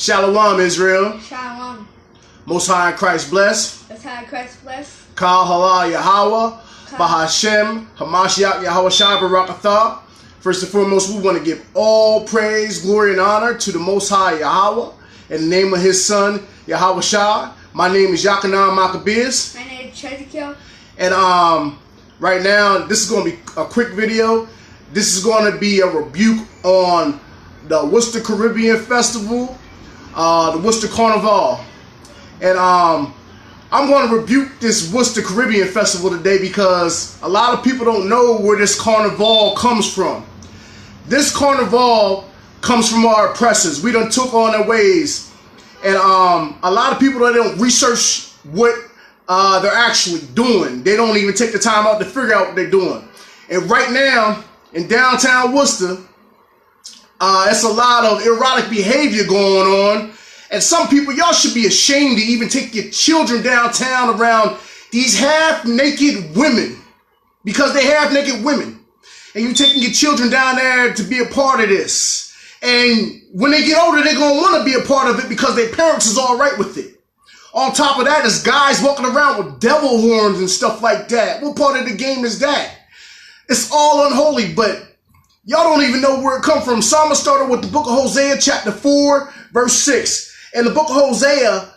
Shalom, Israel. Shalom. Most High in Christ bless. Most High in Christ bless. Kal Halal Yahweh. Bahashem. Hamashiach Yahweh Shai Barakatah. First and foremost, we want to give all praise, glory, and honor to the Most High Yahweh in the name of His Son, Yahweh Shai. My name is Bacchanal Maccabeus. My name is Ezekiel. And right now, this is going to be a quick video. This is going to be a rebuke on the Worcester Caribbean Festival, the Worcester Carnival. And I'm going to rebuke this Worcester Caribbean Festival today because a lot of people don't know where this carnival comes from. This carnival comes from our oppressors. We done took on their ways. And a lot of people that don't research what they're actually doing. They don't even take the time out to figure out what they're doing. And right now, in downtown Worcester, it's a lot of erotic behavior going on. And some people, y'all should be ashamed to even take your children downtown around these half-naked women. Because they're half-naked women. And you're taking your children down there to be a part of this. And when they get older, they're going to want to be a part of it because their parents is all right with it. On top of that, there's guys walking around with devil horns and stuff like that. What part of the game is that? It's all unholy, but y'all don't even know where it come from. So I'm going to start with the book of Hosea, chapter 4, verse 6. In the book of Hosea,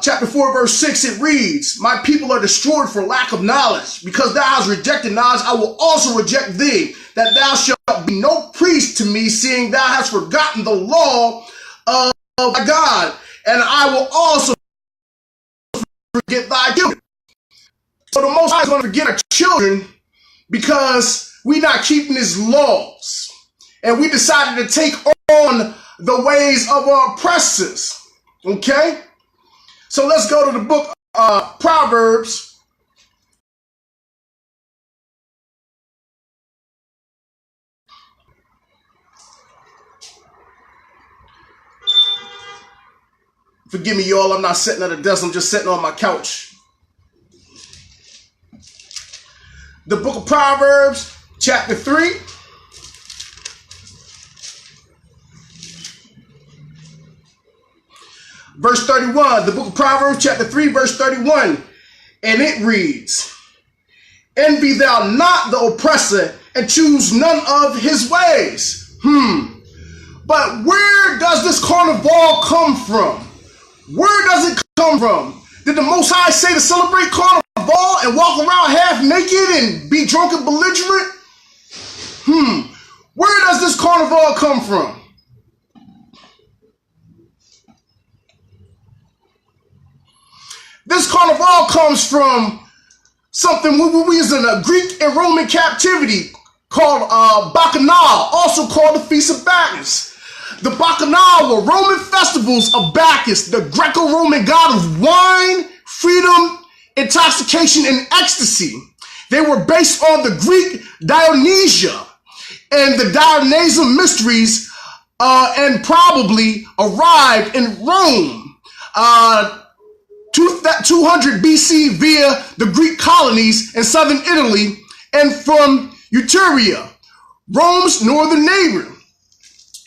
chapter 4, verse 6, it reads, "My people are destroyed for lack of knowledge. Because thou hast rejected knowledge, I will also reject thee, that thou shalt be no priest to me, seeing thou hast forgotten the law of thy God. And I will also forget thy children." So the Most High is going to forget our children because we're not keeping His laws. And we decided to take on the ways of our oppressors. Okay? So let's go to the book of Proverbs. Forgive me, y'all. I'm not sitting at a desk. I'm just sitting on my couch. The book of Proverbs, chapter 3. Verse 31, the book of Proverbs, chapter 3, verse 31, and it reads, "Envy thou not the oppressor, and choose none of his ways." But where does this carnival come from? Where does it come from? Did the Most High say to celebrate carnival and walk around half naked and be drunk and belligerent? Where does this carnival come from? This carnival comes from something we was in a Greek and Roman captivity called Bacchanal, also called the Feast of Bacchus. The Bacchanal were Roman festivals of Bacchus, the Greco-Roman god of wine, freedom, intoxication, and ecstasy. They were based on the Greek Dionysia and the Dionysian mysteries and probably arrived in Rome 200 BC via the Greek colonies in southern Italy and from Etruria, Rome's northern neighbor.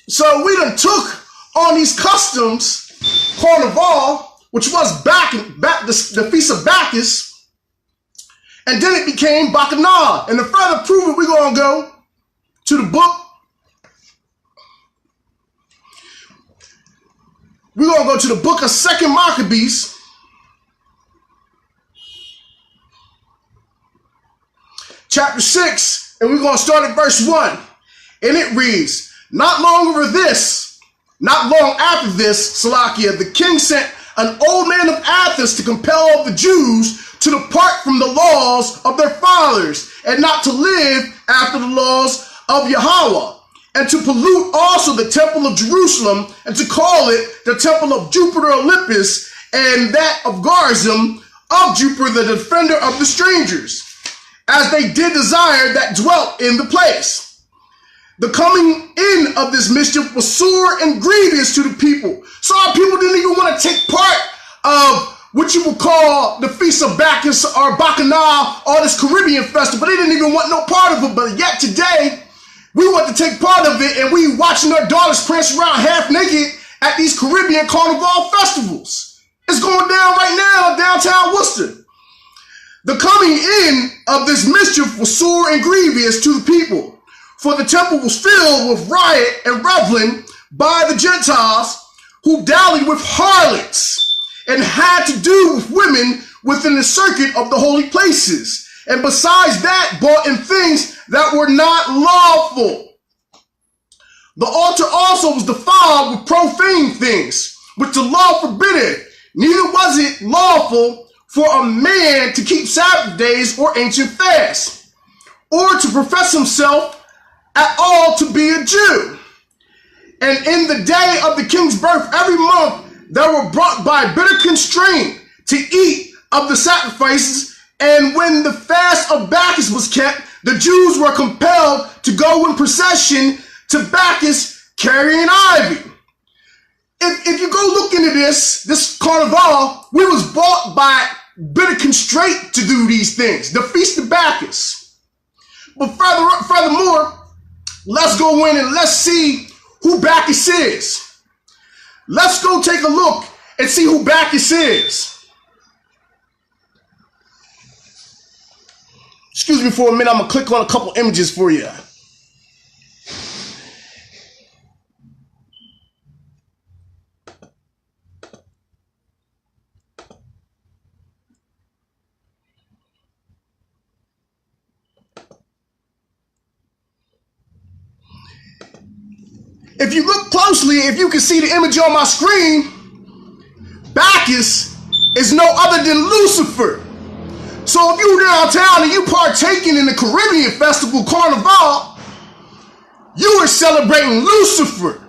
So we done took on these customs, Carnival, which was the Feast of Bacchus, and then it became Bacchanal. And to further prove it, we're going to go to the book. We're going to go to the book of 2 Maccabees, chapter 6, and we're going to start at verse 1. And it reads, not long after this, Salakia, the king sent an old man of Athens to compel the Jews to depart from the laws of their fathers and not to live after the laws of Yahweh, and to pollute also the temple of Jerusalem and to call it the temple of Jupiter Olympus and that of Garzim of Jupiter, the defender of the strangers, as they did desire that dwelt in the place. The coming in of this mischief was sore and grievous to the people. So our people didn't even want to take part of what you would call the Feast of Bacchus or Bacchanal or this Caribbean festival. They didn't even want no part of it. But yet today, we want to take part of it, and we watching our daughters prance around half naked at these Caribbean Carnival festivals. It's going down right now in downtown Worcester. The coming in of this mischief was sore and grievous to the people, for the temple was filled with riot and reveling by the Gentiles who dallied with harlots and had to do with women within the circuit of the holy places, and besides that bought in things that were not lawful. The altar also was defiled with profane things, which the law forbiddeth, neither was it lawful for a man to keep Sabbath days or ancient fasts, or to profess himself at all to be a Jew. And in the day of the king's birth every month they were brought by bitter constraint to eat of the sacrifices, and when the fast of Bacchus was kept, the Jews were compelled to go in procession to Bacchus carrying ivy. If you go look into this carnival, we was bought by bitter constraint to do these things, the Feast of Bacchus. But furthermore, let's go in and let's see who Bacchus is. Let's go take a look and see who Bacchus is. Excuse me for a minute, I'm gonna click on a couple images for you. If you look closely, if you can see the image on my screen, Bacchus is no other than Lucifer. So if you downtown and you partaking in the Caribbean Festival Carnival, you are celebrating Lucifer.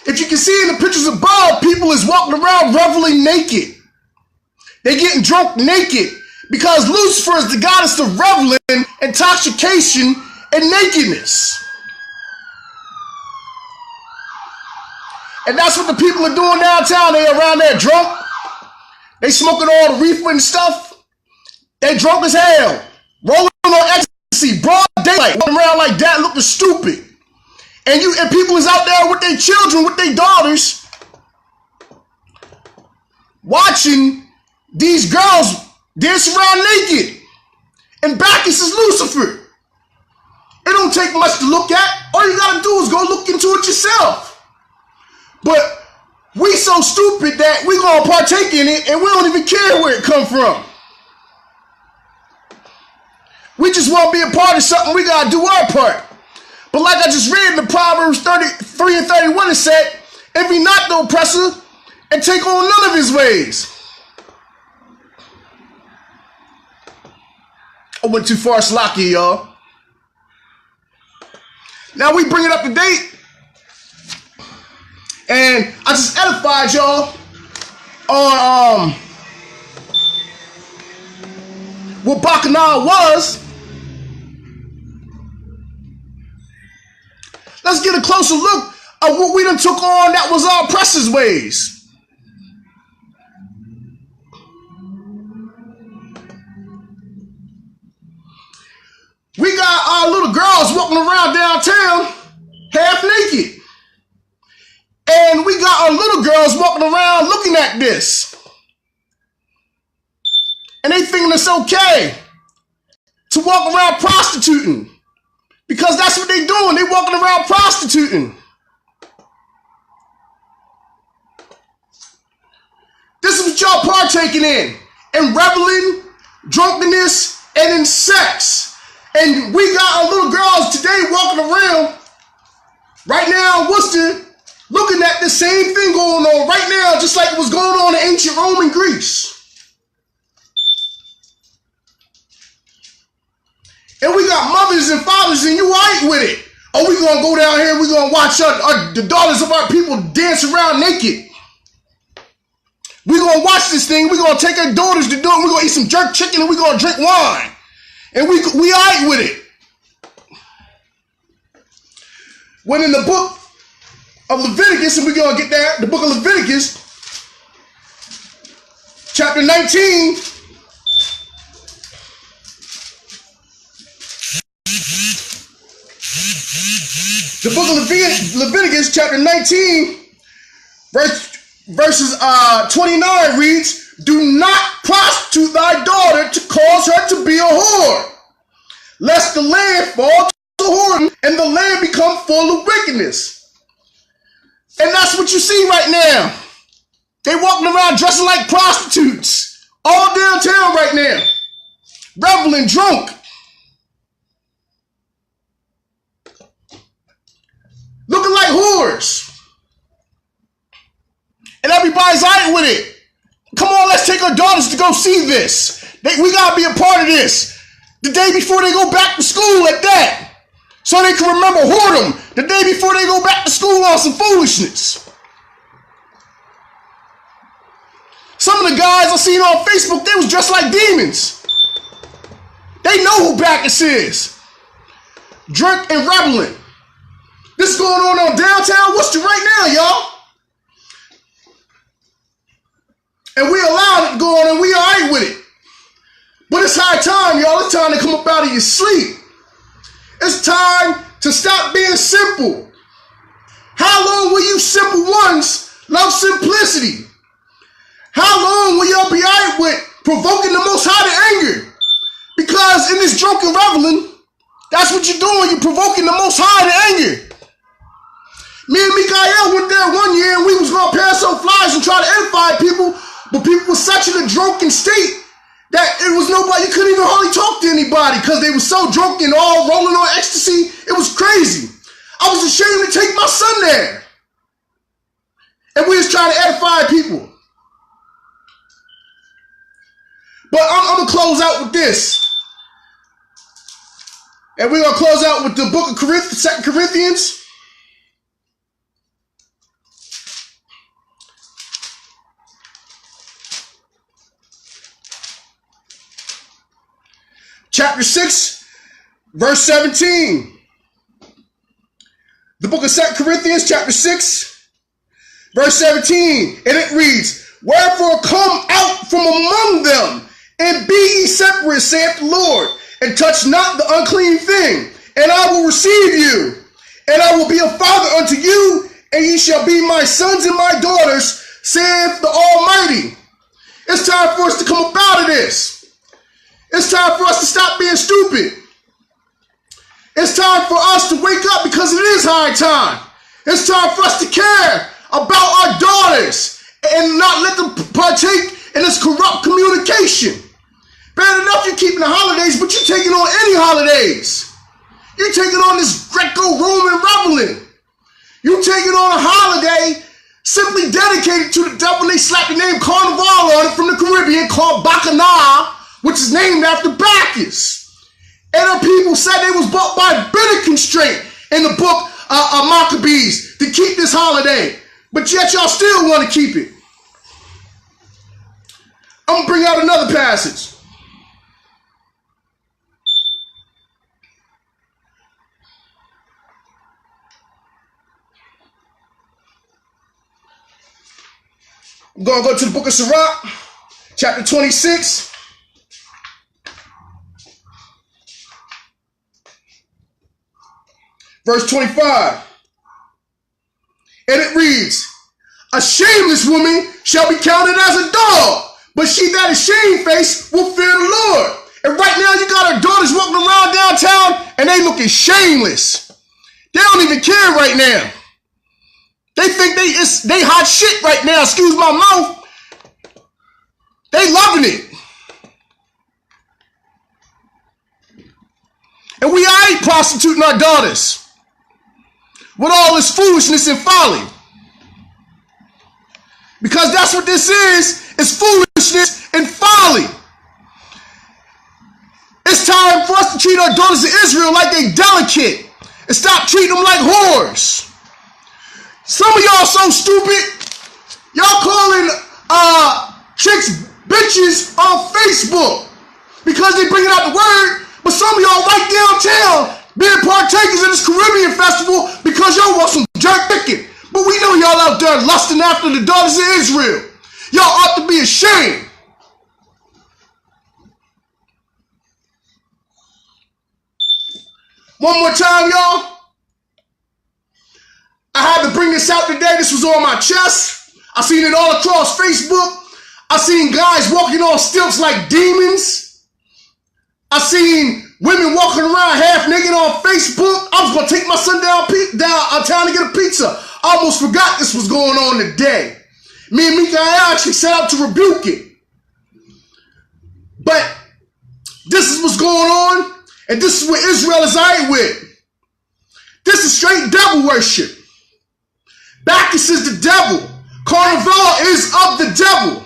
If you can see in the pictures above, people is walking around reveling naked. They getting drunk naked because Lucifer is the goddess of reveling, intoxication, and nakedness. And that's what the people are doing downtown. They around there drunk. They smoking all the reefer and stuff. They drunk as hell. Rolling on ecstasy, broad daylight, walking around like that looking stupid. And people is out there with their children, with their daughters, watching these girls dance around naked. And Bacchus is Lucifer. It don't take much to look at. All you gotta do is go look into it yourself. But we so stupid that we gonna partake in it and we don't even care where it come from. We just want to be a part of something. We gotta do our part. But like I just read in the Proverbs 33 and 31, it said, envy not the oppressor and take on none of his ways. I went too far, slocky, y'all. Now we bring it up to date. And I just edified y'all on what Bacchanal was. Let's get a closer look at what we done took on that was our oppressors' ways. We got our little girls walking around downtown half naked. And we got our little girls walking around looking at this. And they thinking it's okay to walk around prostituting. Because that's what they doing. They walking around prostituting. This is what y'all partaking in reveling, drunkenness, and in sex. And we got our little girls today walking around right now in Worcester looking at the same thing going on right now, just like it was going on in ancient Rome and Greece. And we got mothers and fathers, and you ain't with it. Oh, we gonna go down here, we gonna watch the daughters of our people dance around naked. We gonna watch this thing, we gonna take our daughters to do it, we gonna eat some jerk chicken, and we gonna drink wine. And we ain't with it. When in the book of Leviticus, and we're gonna get there, the book of Leviticus, chapter 19, the book of Leviticus, chapter 19, Verses 29 reads, do not prostitute thy daughter to cause her to be a whore, lest the land fall to whoredom and the land become full of wickedness. And that's what you see right now. They walking around dressing like prostitutes all downtown right now, reveling, drunk. Looking like whores. And everybody's all right with it. Come on, let's take our daughters to go see this. We got to be a part of this. The day before they go back to school at that. So they can remember whoredom the day before they go back to school on some foolishness. Some of the guys I seen on Facebook, they was dressed like demons. They know who Bacchus is. Drunk and reveling. This is going on downtown Worcester right now, y'all. And we allowed it to go on and we all right with it. But it's high time, y'all. It's time to come up out of your sleep. It's time to stop being simple. How long will you simple ones love simplicity? How long will y'all be all right with provoking the Most High to anger? Because in this drunken reveling, that's what you're doing. You're provoking the Most High to anger. Me and Mikael went there one year and we was going to pass out flyers and try to edify people. But people were such in a drunken state that it was nobody, you couldn't even hardly talk to anybody because they were so drunk and all rolling on ecstasy. It was crazy. I was ashamed to take my son there. And we was trying to edify people. But I'm going to close out with this. And we're going to close out with the book of 2 Corinthians. Chapter 6, verse 17. The book of 2 Corinthians, chapter 6, verse 17. And it reads, wherefore come out from among them, and be ye separate, saith the Lord, and touch not the unclean thing, and I will receive you, and I will be a father unto you, and ye shall be my sons and my daughters, saith the Almighty. It's time for us to come up out of this. It's time for us to stop being stupid. It's time for us to wake up because it is high time. It's time for us to care about our daughters and not let them partake in this corrupt communication. Bad enough you're keeping the holidays, but you're taking on any holidays. You're taking on this Greco-Roman reveling. You're taking on a holiday simply dedicated to the devil. They slapped the name Carnival on it from the Caribbean called Bacchanal, which is named after Bacchus. And the people said they was bought by bitter constraint in the book of Maccabees to keep this holiday. But yet y'all still want to keep it. I'm going to bring out another passage. I'm going to go to the book of Sirach, chapter 26. Verse 25. And it reads, a shameless woman shall be counted as a dog, but she that is shamefaced will fear the Lord. And right now you got our daughters walking around downtown and they looking shameless. They don't even care right now. They think they hot shit right now, excuse my mouth. They loving it. And we ain't prostituting our daughters with all this foolishness and folly. Because that's what this is foolishness and folly. It's time for us to treat our daughters of Israel like they delicate and stop treating them like whores. Some of y'all so stupid, y'all calling chicks bitches on Facebook because they bringing out the word, but some of y'all right downtown being partakers of this Caribbean festival because y'all want some jerk chicken. But we know y'all out there lusting after the daughters of Israel. Y'all ought to be ashamed. One more time, y'all. I had to bring this out today. This was on my chest. I seen it all across Facebook. I seen guys walking on stilts like demons. I seen women walking around half naked on Facebook. I was gonna take my son downtown to get a pizza. I almost forgot this was going on today. Me and Mika actually set out to rebuke it. But this is what's going on, and this is what Israel is alright with. This is straight devil worship. Bacchus is the devil. Carnival is of the devil.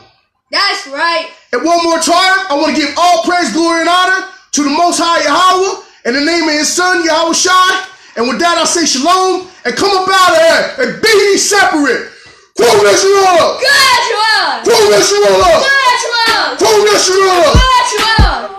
That's right. And one more time, I want to give all praise, glory, and honor to the Most High Yahweh in the name of His Son, Yahweh Shai. And with that, I say shalom and come up out of here and be ye separate. Quote Yeshua. Good Yeshua. Quote Yeshua. Good Yeshua. Quote Yeshua. Good Yeshua.